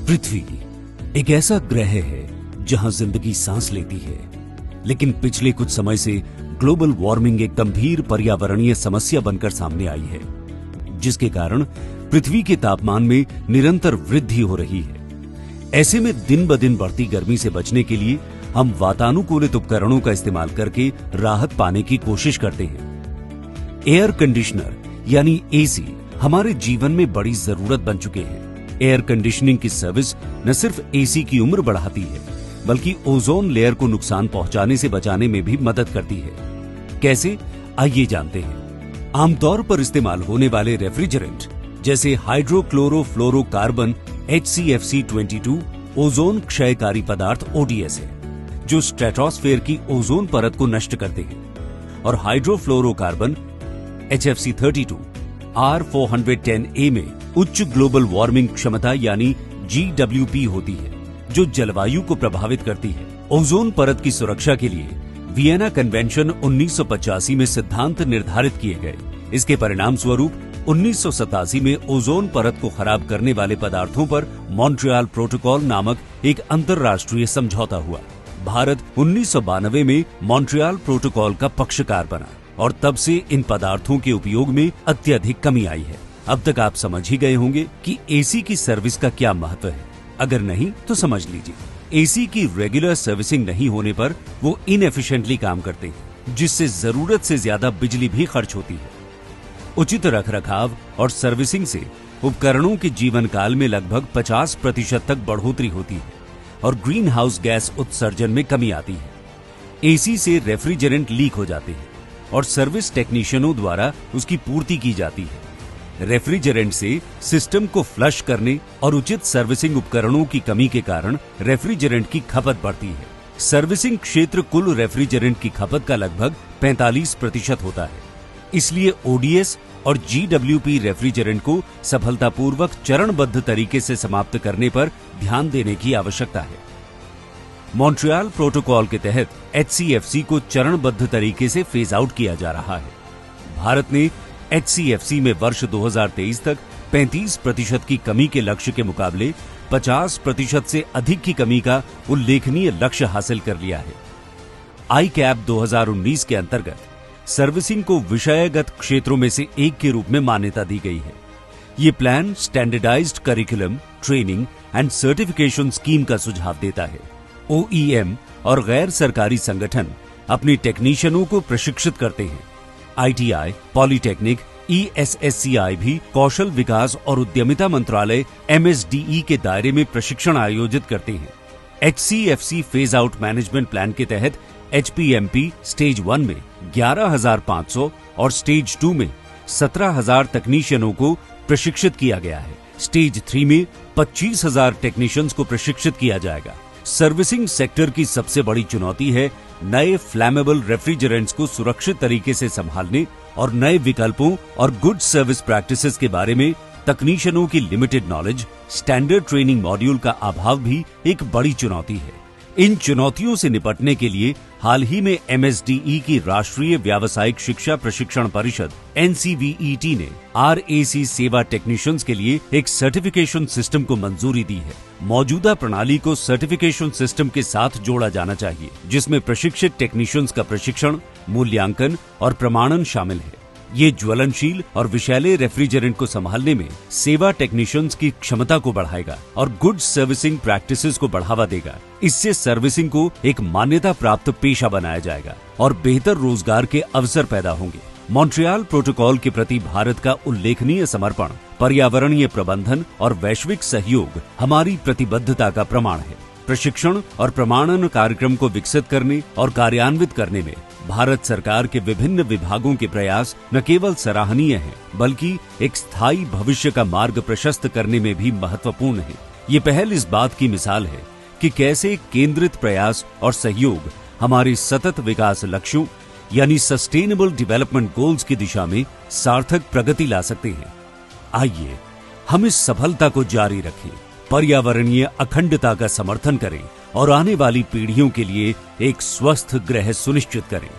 पृथ्वी एक ऐसा ग्रह है जहां जिंदगी सांस लेती है, लेकिन पिछले कुछ समय से ग्लोबल वार्मिंग एक गंभीर पर्यावरणीय समस्या बनकर सामने आई है, जिसके कारण पृथ्वी के तापमान में निरंतर वृद्धि हो रही है। ऐसे में दिन ब दिन बढ़ती गर्मी से बचने के लिए हम वातानुकूलित उपकरणों का इस्तेमाल करके राहत पाने की कोशिश करते हैं। एयर कंडीशनर यानी एसी हमारे जीवन में बड़ी जरूरत बन चुके हैं। एयर कंडीशनिंग की सर्विस न सिर्फ एसी की उम्र बढ़ाती है, बल्कि ओजोन लेयर को नुकसान पहुंचाने से बचाने में भी मदद करती है। कैसे, आइए जानते हैं। आमतौर पर इस्तेमाल होने वाले रेफ्रिजरेंट जैसे हाइड्रोक्लोरोफ्लोरोकार्बन HCFC-22 ओजोन क्षयकारी पदार्थ ODS है, जो स्ट्रेटोस्फेयर की ओजोन परत को नष्ट करते हैं, और हाइड्रोफ्लोरोकार्बन HFC-32 R410A में उच्च ग्लोबल वार्मिंग क्षमता यानी GWP होती है, जो जलवायु को प्रभावित करती है। ओजोन परत की सुरक्षा के लिए वियना कन्वेंशन 1985 में सिद्धांत निर्धारित किए गए। इसके परिणाम स्वरूप 1987 में ओजोन परत को खराब करने वाले पदार्थों पर मॉन्ट्रियल प्रोटोकॉल नामक एक अंतर्राष्ट्रीय समझौता हुआ। भारत 1992 में मॉन्ट्रियल प्रोटोकॉल का पक्षकार बना और तब से इन पदार्थों के उपयोग में अत्यधिक कमी आई है। अब तक आप समझ ही गए होंगे कि एसी की सर्विस का क्या महत्व है। अगर नहीं तो समझ लीजिए। एसी की रेगुलर सर्विसिंग नहीं होने पर वो इनएफिशिएंटली काम करते हैं, जिससे जरूरत से ज्यादा बिजली भी खर्च होती है। उचित रखरखाव और सर्विसिंग से उपकरणों के जीवन काल में लगभग 50% तक बढ़ोतरी होती है और ग्रीन हाउस गैस उत्सर्जन में कमी आती है। एसी से रेफ्रिजरेंट लीक हो जाते हैं और सर्विस टेक्नीशियनों द्वारा उसकी पूर्ति की जाती है। रेफ्रिजरेंट से सिस्टम को फ्लश करने और उचित सर्विसिंग उपकरणों की कमी के कारण रेफ्रिजरेंट की खपत बढ़ती है। सर्विसिंग क्षेत्र कुल रेफ्रिजरेंट की खपत का लगभग 45% होता है। इसलिए ODS और GWP रेफ्रिजरेंट को सफलतापूर्वक चरणबद्ध तरीके से समाप्त करने पर ध्यान देने की आवश्यकता है। मॉन्ट्रियल प्रोटोकॉल के तहत HCFC को चरणबद्ध तरीके से फेज आउट किया जा रहा है। भारत ने HCFC में वर्ष 2023 तक 35% की कमी के लक्ष्य के मुकाबले 50% से अधिक की कमी का उल्लेखनीय लक्ष्य हासिल कर लिया है। ICAP 2019 के अंतर्गत सर्विसिंग को विषयगत क्षेत्रों में से एक के रूप में मान्यता दी गई है। ये plan standardised curriculum, training and certification scheme का सुझाव देता है। OEM और गैर सरकारी संगठन अपने टेक्नीशियनों को प्रशिक्षित करते हैं। ITI, पॉलिटेक्निक, ESSCI भी कौशल विकास और उद्यमिता मंत्रालय MSDE के दायरे में प्रशिक्षण आयोजित करते हैं। HCFC phase out management plan के तहत HPMP स्टेज 1 में 11,500 और स्टेज 2 में 17,000 तकनीशियनों को प्रशिक्षित किया गया है। स्टेज 3 में 25,000 टेक्नीशियंस को प्रशिक्षित किया जाएगा। सर्विसिंग सेक्टर की सबसे बड़ी चुनौती है नए फ्लैमेबल रेफ्रिजरेंट्स को सुरक्षित तरीके से संभालने और नए विकल्पों और गुड सर्विस प्रैक्टिसेस के बारे में तकनीशियनों की limited knowledge. Standard training module का अभाव भी एक बड़ी चुनौती है। इन चुनौतियों से निपटने के लिए हाल ही में MSDE की राष्ट्रीय व्यावसायिक शिक्षा प्रशिक्षण परिषद NCVET ने RAC सेवा टेक्नीशियंस के लिए एक सर्टिफिकेशन सिस्टम को मंजूरी दी है। मौजूदा प्रणाली को सर्टिफिकेशन सिस्टम के साथ जोड़ा जाना चाहिए, जिसमें प्रशिक्षित टेक्नीशियंस का प्रशिक्षण, मूल्यांकन और प्रमाणन शामिल है। ये ज्वलनशील और विषैले रेफ्रिजरेंट को संभालने में सेवा टेक्नीशियंस की क्षमता को बढ़ाएगा और गुड सर्विसिंग प्रैक्टिसेस को बढ़ावा देगा। इससे सर्विसिंग को एक मान्यता प्राप्त पेशा बनाया जाएगा और बेहतर रोजगार के अवसर पैदा होंगे। मॉन्ट्रियल प्रोटोकॉल के प्रति भारत का उल्लेखनीय समर्पण, पर्यावरणीय प्रबंधन और वैश्विक सहयोग हमारी प्रतिबद्धता का प्रमाण है। प्रशिक्षण और प्रमाणन कार्यक्रम को विकसित करने और कार्यान्वित करने में भारत सरकार के विभिन्न विभागों के प्रयास न केवल सराहनीय हैं, बल्कि एक स्थायी भविष्य का मार्ग प्रशस्त करने में भी महत्वपूर्ण है। ये पहल इस बात की मिसाल है कि कैसे केंद्रित प्रयास और सहयोग हमारे सतत विकास लक्ष्यों यानी सस्टेनेबल डेवलपमेंट गोल्स की दिशा में सार्थक प्रगति ला सकते हैं। आइए हम इस सफलता को जारी रखें, पर्यावरणीय अखंडता का समर्थन करें और आने वाली पीढ़ियों के लिए एक स्वस्थ ग्रह सुनिश्चित करें।